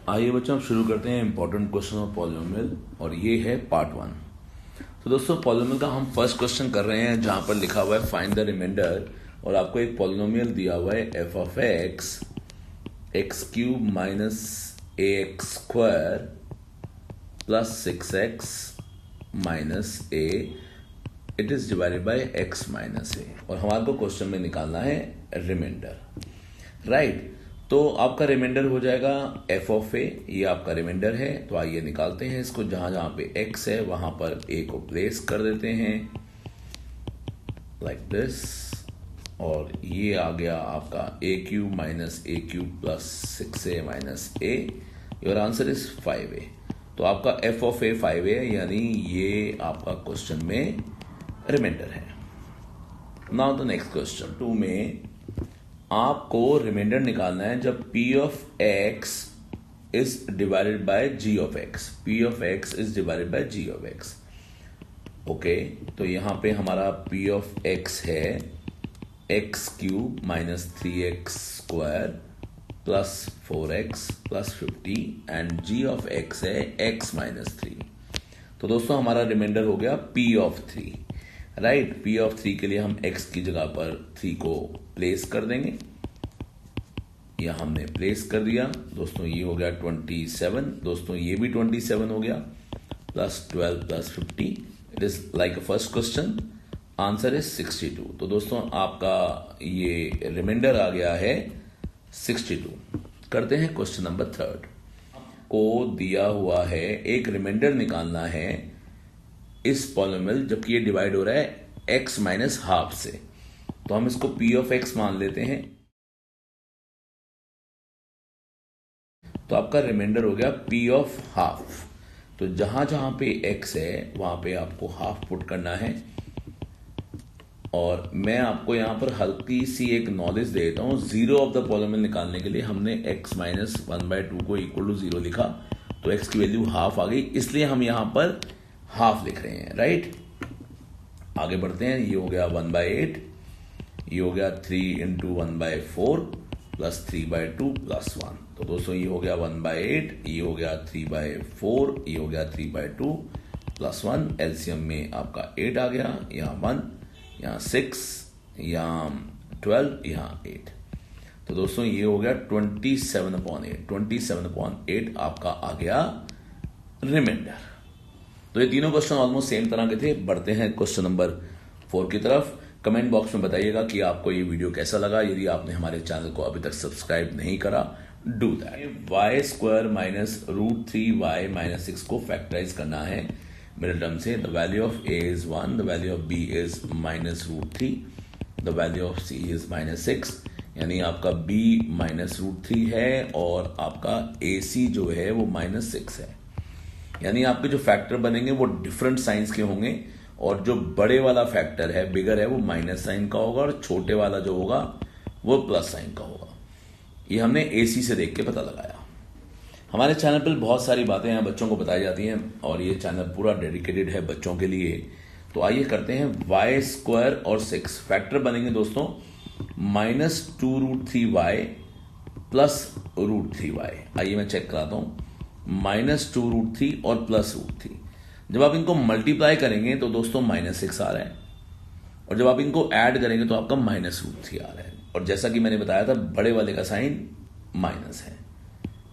आइए बच्चों अब शुरू करते हैं इंपॉर्टेंट क्वेश्चन ऑफ पॉलिनोमियल और ये है पार्ट 1। तो दोस्तों पॉलिनोमियल का हम फर्स्ट क्वेश्चन कर रहे हैं जहां पर लिखा हुआ है फाइंड द रिमाइंडर और आपको एक पॉलिनोमियल दिया हुआ है f of x cube minus a x square plus 6x minus a it is divided by x minus a और हमारे को क्वेश्चन में निकालना है रिमाइंडर। राइट, तो आपका रिमाइंडर हो जाएगा एफ ऑफ ए, ये आपका रिमाइंडर है। तो आइए निकालते हैं इसको। जहां जहां पे x है वहां पर a को प्लेस कर देते हैं लाइक दिस और ये आ गया आपका a cube minus A cube plus 6a minus A. Your answer is 5a। तो आपका एफ ऑफ ए 5a है, यानी ये आपका क्वेश्चन में रिमाइंडर है। नाउ द नेक्स्ट क्वेश्चन 2 में आपको रिमाइंडर निकालना है जब p of x is divided bye g of x। p of x is divided bye g of x। Okay, तो यहां पे हमारा p ऑफ x है x cube minus 3x square plus 4x plus 50 and g of x है x minus 3। तो दोस्तों हमारा reminder हो गया p of 3। Right, p of 3 के लिए हम x की जगह पर 3 को प्लेस कर देंगे। यह हमने प्लेस कर दिया दोस्तों, ये हो गया 27। दोस्तों ये भी 27 हो गया plus 12 plus 50 it is like a first question. Answer is 62। तो दोस्तों आपका ये रिमाइंडर आ गया है 62। करते हैं क्वेश्चन नंबर 3। को दिया हुआ है एक रिमाइंडर निकालना है इस पॉलिनोमियल जबकि ये डिवाइड हो रहा है x माइनस हाफ से। तो हम इसको p ऑफ x मान लेते हैं। तो आपका रिमाइंडर हो गया p ऑफ हाफ। तो जहां जहां पे x है वहां पे आपको हाफ पुट करना है और मैं आपको यहां पर हल्की सी एक नॉलेज दे देता हूं। जीरो ऑफ द पॉलिनोमियल निकालने के लिए हमने x माइनस 1/2 को इक्वल टू 0 लिखा, तो x की वैल्यू हाफ आ गई, इसलिए हम यहां पर हाफ लिख रहे हैं। राइट, आगे बढ़ते हैं। ये हो गया 1/8, ये हो गया 3 इंटू 1/4 प्लस 3/2 प्लस 1। तो दोस्तों ये हो गया 1/8, ये हो गया 3/4, ये हो गया 3/2 प्लस 1। एलसीएम में आपका 8 आ गया, यहाँ 1, यहाँ 6, यहाँ 12, यहाँ 8। तो दोस्तों ये हो गया 27/8। 27/8 आपका आ गया रिमाइंडर। तो ये तीनों क्वेश्चन ऑलमोस्ट सेम तरह के थे। बढ़ते हैं क्वेश्चन नंबर 4 की तरफ। कमेंट बॉक्स में बताइएगा कि आपको ये वीडियो कैसा लगा। यदि आपने हमारे चैनल को अभी तक सब्सक्राइब नहीं करा, do that. Y square minus √3y minus 6 को फैक्टराइज करना है मिडिल टर्म से। The value of a is 1, the value of b is minus √3, the value of c is minus 6। यानी आपका b माइनस √3 है और आपका ac जो है वो माइनस 6 है। यानी आपके जो फैक्टर बनेंगे वो डिफरेंट साइंस के होंगे और जो बड़े वाला फैक्टर है, बिगर है, वो माइनस साइन का होगा और छोटे वाला जो होगा वो प्लस साइन का होगा। ये हमने एसी से देख के पता लगाया। हमारे चैनल पर बहुत सारी बातें हैं बच्चों को बताई जाती हैं और ये चैनल पूरा डेडिकेटेड है बच्चों के लिए। तो आइए करते हैं वाई स्क्वायर और 6 फैक्टर बनेंगे दोस्तों माइनस 2√3y प्लस √3y। आइए मैं चेक कराता हूं, माइनस 2√3 और प्लस √3। जब आप इनको मल्टीप्लाई करेंगे तो दोस्तों माइनस 6 आ रहा है और जब आप इनको ऐड करेंगे तो आपका माइनस √3 आ रहा है। और जैसा कि मैंने बताया था बड़े वाले का साइन माइनस है।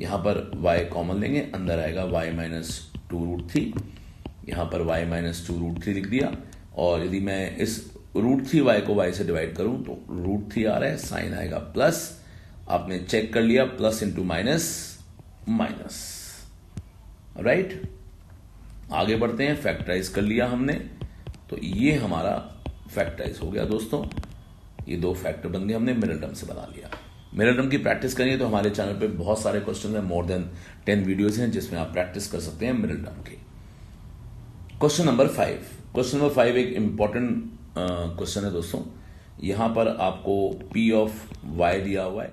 यहां पर y कॉमन लेंगे, अंदर आएगा y माइनस 2√3, यहां पर y माइनस 2√3 लिख दिया। और यदि मैं इस √3y को y से डिवाइड करूं तो √3 आ रहा है, साइन आएगा प्लस। आपने चेक कर लिया, plus into minus minus. Right, आगे बढ़ते हैं। फैक्टराइज कर लिया हमने, तो ये हमारा फैक्टराइज हो गया दोस्तों। ये दो फैक्टर बन गए, हमने मिडिल टर्म से बना लिया। मिडिल टर्म की प्रैक्टिस करिए तो हमारे चैनल पे बहुत सारे क्वेश्चन हैं, मोर देन 10 वीडियोस हैं जिसमें आप प्रैक्टिस कर सकते हैं मिडिल टर्म की। Question number 5। क्वेश्चन नंबर 5 एक इंपॉर्टेंट क्वेश्चन है दोस्तों। यहां पर आपको p ऑफ y दिया हुआ है,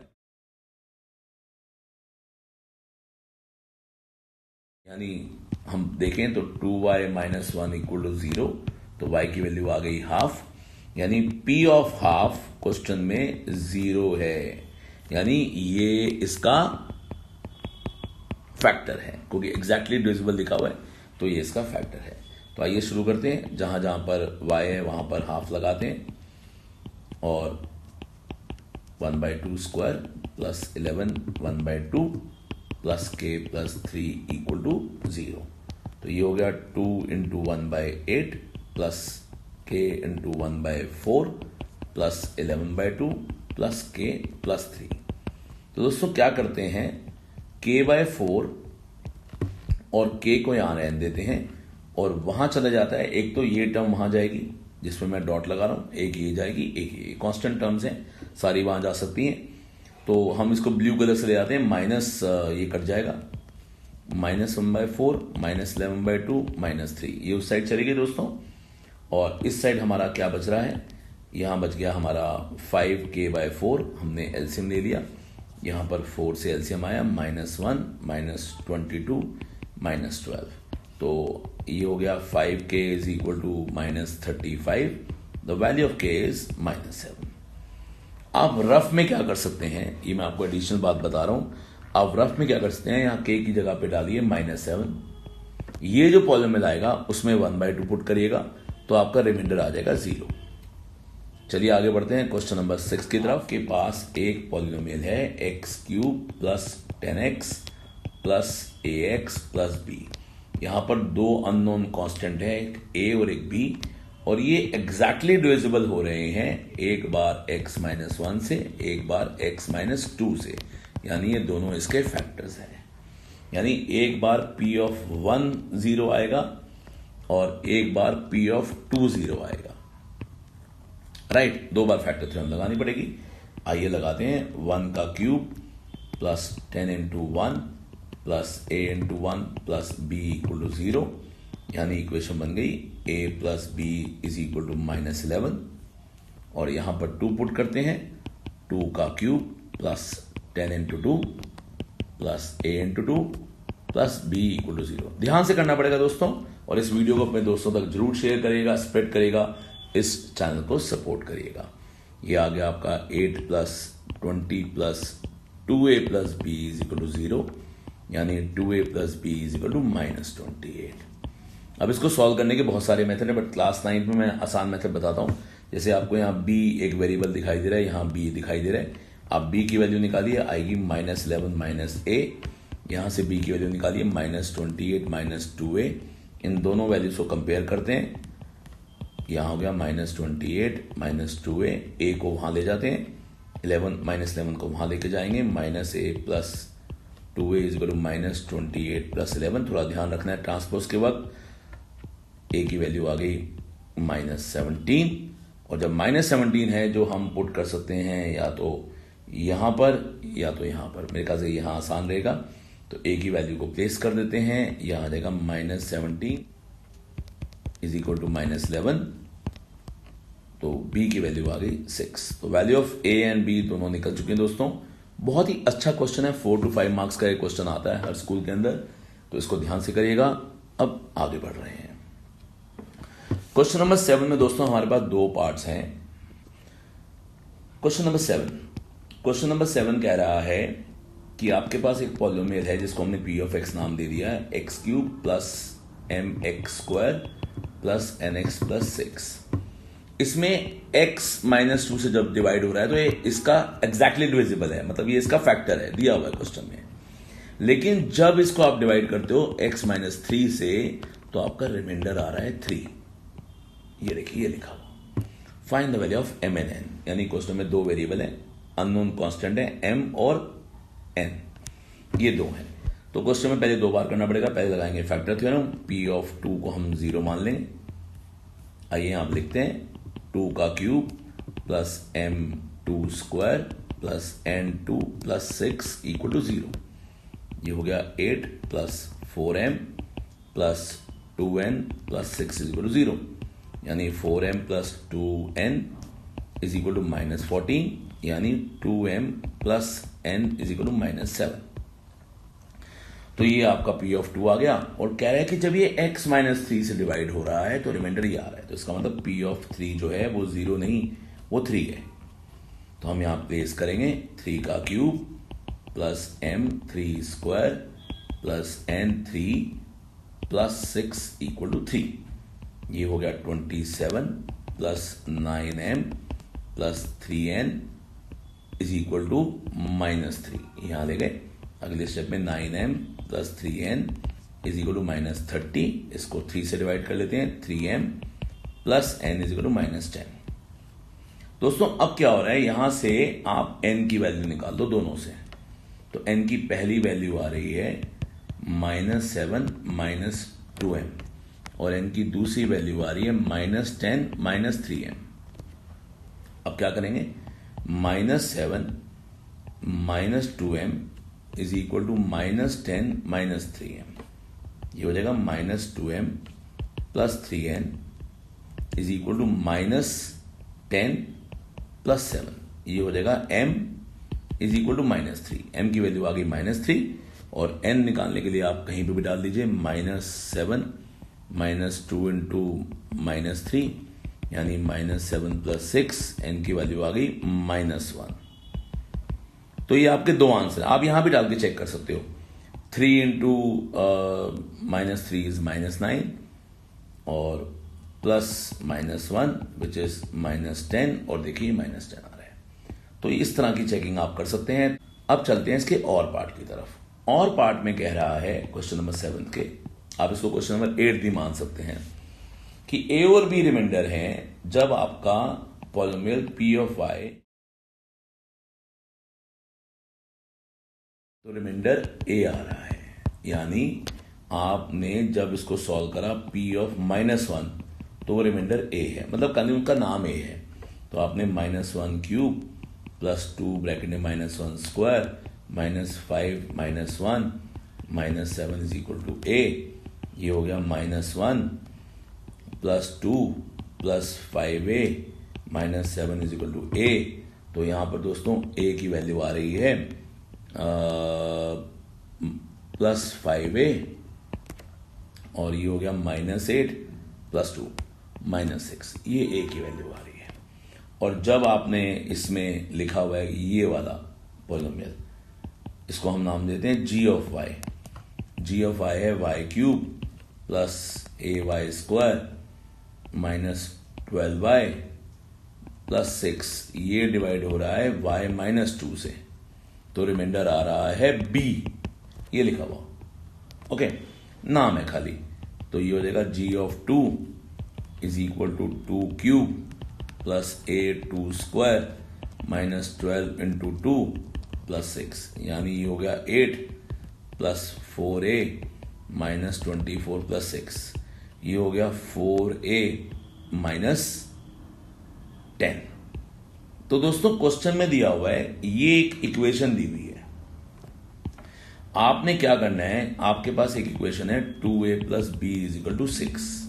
यानी हम देखें तो 2y माइनस 1 इक्वल टू 0, तो y की वैल्यू आ गई हाफ। यानी p ऑफ हाफ क्वेश्चन में 0 है, यानी ये इसका फैक्टर है, क्योंकि एग्जैक्टली डिविजिबल लिखा हुआ है तो ये इसका फैक्टर है। तो आइए शुरू करते हैं। जहां जहां पर y है वहां पर हाफ लगाते हैं और 1/2 square plus 11 1/2 plus k plus 3 equal to 0। तो ये हो गया 2 into 1/8 plus k into 1/4 plus 11/2 plus k plus 3। तो दोस्तों क्या करते हैं, k/4 और k को यहां रहने देते हैं और वहां चला जाता है। एक तो ये टर्म वहां जाएगी जिसमें मैं डॉट लगा रहा हूं, एक ये जाएगी, एक ये कांस्टेंट टर्म्स हैं, सारी वहां जा सकती हैं। तो हम इसको ब्लू कलर से ले जाते हैं, माइनस ये कट जाएगा, -1/4 -11/2 -3, ये उस साइड चलेगी दोस्तों। और इस साइड हमारा क्या बच रहा है, यहां बच गया हमारा 5k/4, हमने एलसीएम ले लिया, यहां पर 4 से एलसीएम आया, -1 -22 -12। तो ये हो गया 5k is equal to -35, the value of k is -7। आप रफ में क्या कर सकते हैं, ये मैं आपको एडिशनल बात बता रहा हूं। आप रफ में क्या कर सकते हैं, यहां k की जगह पे डालिए -7, ये जो पॉलिनोमियल आएगा उसमें 1/2 पुट करिएगा तो आपका रिमाइंडर आ जाएगा 0। चलिए आगे बढ़ते हैं क्वेश्चन नंबर 6 की तरफ। के पास एक पॉलिनोमियल है x³ plus 10x plus ax plus b। यहां पर दो अननोन कांस्टेंट है, एक a और एक b, और ये एग्जैक्टली डिविजिबल हो रहे हैं, एक बार x-1 से, एक बार x-2 से, यानी ये दोनों इसके फैक्टर्स हैं। यानी एक बार p ऑफ 1 0 आएगा और एक बार p ऑफ 2 0 आएगा, राइट। दो बार फैक्टर थ्योरम लगानी पड़ेगी। आइए लगाते हैं। 1 का cube plus 10 into 1 plus a into 1 plus b equal to 0, यानी इक्वेशन बन गई a plus b is equal to -11। और यहां पर 2 पुट करते हैं, 2 का cube plus 10 into 2 plus a into 2 plus b equal to 0। ध्यान से करना पड़ेगा दोस्तों, और इस वीडियो को अपने दोस्तों तक जरूर शेयर करिएगा, स्प्रेड करिएगा, इस चैनल को सपोर्ट करिएगा। ये आ गया आपका 8 plus 20 plus 2a plus b is equal to 0, यानी 2a plus b is equal to -28। अब इसको सॉल्व करने के बहुत सारे मेथड है, बट क्लास 9 में मैं आसान मेथड बताता हूं। जैसे आपको यहाँ b एक वेरिएबल दिखाई दे रहा है, यहाँ b दिखाई दे रहा है, आप b की वैल्यू निकालिए, आएगी -11 माइनस a, यहां से b की वैल्यू निकालिए -28 -2a। इन दोनों वैल्यूज को कंपेयर करते हैं, यहां हो गया -28 -2a, a को वहां ले जाते हैं, -11 को वहां लेके जाएंगे, -a plus 2a is equal to -28 plus 11। थोड़ा ध्यान रखना है ट्रांसपोज के वक्त, a की वैल्यू आ गई -17, और जब -17 है जो हम पुट कर सकते हैं या तो यहां पर या तो यहां पर, मेरे ख्याल से यहां आसान रहेगा। तो a की वैल्यू को प्लेस कर देते हैं, यहां आ जाएगा -17 इज इक्वल टू -11, तो b की वैल्यू आ गई 6। तो value of a and b दोनों निकल चुके हैं दोस्तों। बहुत ही अच्छा क्वेश्चन है, 4 to 5 मार्क्स का एक क्वेश्चन आता है हर स्कूल के अंदर, तो इसको ध्यान से करिएगा। अब आगे बढ़ रहे हैं। क्वेश्चन नंबर 7 में दोस्तों हमारे पास दो पार्ट्स हैं। क्वेश्चन नंबर 7 कह रहा है कि आपके पास एक पॉलिनोमियल है जिसको हमने p ऑफ x नाम दे दिया है, x³ plus mx² plus nx plus 6। इसमें x-2 से जब डिवाइड हो रहा है तो ये इसका एग्जैक्टली डिविजिबल है, मतलब ये इसका फैक्टर है, दिया हुआ है क्वेश्चन में। लेकिन जब इसको आप डिवाइड करते हो x-3 से तो आपका रिमाइंडर आ रहा है 3। ये देखिए, ये लिखा हुआ, find the value of m and n। यानी क्वेश्चन में दो वेरिएबल है, अननोन कांस्टेंट है m और n, ये दो हैं। तो क्वेश्चन में पहले दो बार करना पड़ेगा। पहले लगाएंगे फैक्टर थ्योरम, p ऑफ 2 को हम 0 मान लेंगे। आइए आप लिखते हैं 2 का cube plus m2 square plus n2 plus 6 equal to 0। ये हो गया 8 plus 4m plus 2n plus 6 is equal to 0, यानी 4m plus 2n is equal to -14, यानी 2m plus n is equal to -7। तो ये आपका p ऑफ 2 आ गया, और कह रहा है कि जब ये x-3 से डिवाइड हो रहा है तो रिमाइंडर ये आ रहा है, तो इसका मतलब p ऑफ 3 जो है वो 0 नहीं, वो 3 है। तो हम यहां प्लेस करेंगे 3 का cube plus m3 square plus n3 plus 6 equal to 3। ये हो गया 27 plus 9m plus 3n is equal to -3। यहां ले गए। अगले स्टेप में 9m plus 3n is equal to -30। इसको 3 से डिवाइड कर लेते हैं। 3m plus n is equal to -10। दोस्तों अब क्या हो रहा है, यहां से आप n की वैल्यू निकाल दो दोनों से। तो n की पहली वैल्यू आ रही है -7 -2m और n की दूसरी वैल्यू आ रही है -10 -3m। अब क्या करेंगे, -7 -2m is equal to -10 -3m। ये हो जाएगा -2m plus 3n is equal to -10 plus 7। ये हो जाएगा m is equal to -3। m की वैल्यू आ गई -3 और n निकालने के लिए आप कहीं पे भी डाल दीजिए। -7 -2 इंटू -3 यानी -7 प्लस 6। n की वैल्यू आ गई -1। तो ये आपके दो आंसर, आप यहां भी डाल के चेक कर सकते हो। 3 इंटू -3 इज -9 और प्लस -1 विच इज -10 और देखिए -10 आ रहा है। तो इस तरह की चेकिंग आप कर सकते हैं। अब चलते हैं इसके और पार्ट की तरफ। और पार्ट में कह रहा है क्वेश्चन नंबर 7 के, आप इसको क्वेश्चन नंबर 8 भी मान सकते हैं कि a और b रिमाइंडर हैं जब आपका पॉलिनोमियल p ऑफ y, तो रिमाइंडर a आ रहा है। यानी आपने जब इसको सॉल्व करा p ऑफ -1 तो वो रिमाइंडर a है, मतलब कल उनका नाम a है। तो आपने -1 क्यूब प्लस 2 ब्रैकेट में -1 square -5 -1 -7 is equal to a। ये हो गया -1 plus 2 plus 5a -7 is equal to a। तो यहां पर दोस्तों a की वैल्यू आ रही है प्लस 5a और ये हो गया -8 प्लस 2 -6। ये a की वैल्यू आ रही है। और जब आपने इसमें लिखा हुआ है ये वाला पॉलिनोमियल, इसको हम नाम देते हैं g of y। g of y है y cube plus ay square -12y plus 6। ये डिवाइड हो रहा है y -2 से, तो रिमाइंडर आ रहा है b। ये लिखा हुआ ओके, नाम है खाली। तो ये हो जाएगा g of 2 is equal to 2 cube plus a2 square -12 into 2 plus 6। यानी ये हो गया 8 प्लस 4a -24 प्लस 6। ये हो गया 4a -10। तो दोस्तों क्वेश्चन में दिया हुआ है, ये एक इक्वेशन दी हुई है। आपने क्या करना है, आपके पास एक इक्वेशन है 2a plus b is equal to 6।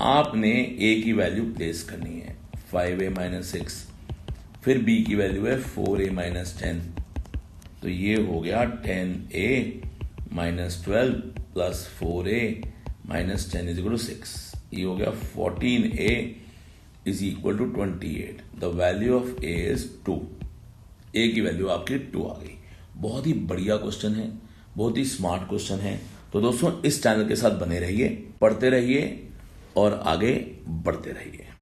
आपने a की वैल्यू प्लेस करनी है 5a -6, फिर b की वैल्यू है 4a -10। तो ये हो गया 10a -12 plus 4a -10 is equal to 6। ये हो गया 14a is equal to 28। The value of a is 2। a की वैल्यू आपकी 2 आ गई। बहुत ही बढ़िया क्वेश्चन है, बहुत ही स्मार्ट क्वेश्चन है। तो दोस्तों इस चैनल के साथ बने रहिए, पढ़ते रहिए और आगे बढ़ते रहिए।